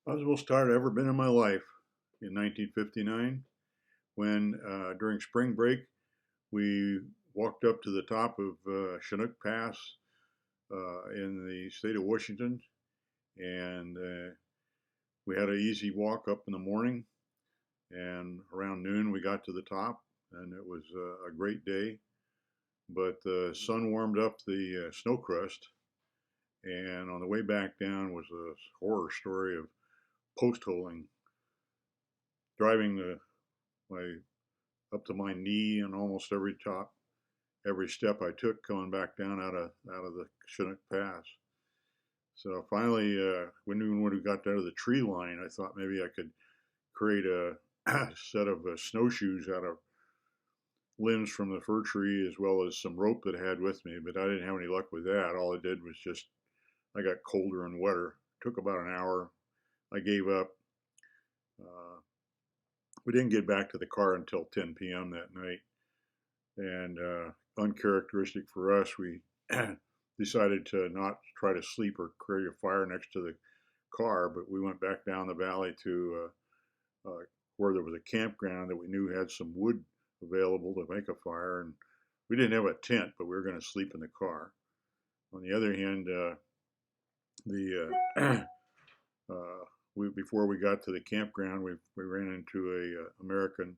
I was the most tired I've ever been in my life in 1959 when, during spring break, we walked up to the top of Chinook Pass in the state of Washington, and we had an easy walk up in the morning. And around noon, we got to the top, and it was a great day. But the sun warmed up the snow crust, and on the way back down was a horror story of post holing, driving my up to my knee in almost every step I took coming back down out of the Chinook Pass. So finally, when we got down to the tree line, I thought maybe I could create a set of snowshoes out of limbs from the fir tree as well as some rope that I had with me, but I didn't have any luck with that. All I did was just I got colder and wetter. It took about an hour. I gave up. Uh, we didn't get back to the car until 10 p.m. that night, and uncharacteristic for us, we decided to not try to sleep or create a fire next to the car, but we went back down the valley to where there was a campground that we knew had some wood available to make a fire, and we didn't have a tent, but we were going to sleep in the car. On the other hand, the we before we got to the campground, we ran into a American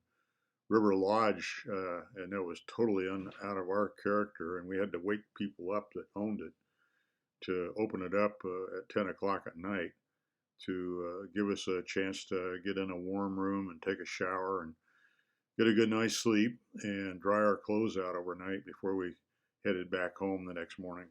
River Lodge, and it was totally out of our character, and we had to wake people up that owned it to open it up at 10 o'clock at night to give us a chance to get in a warm room and take a shower and get a good night's sleep and dry our clothes out overnight before we headed back home the next morning.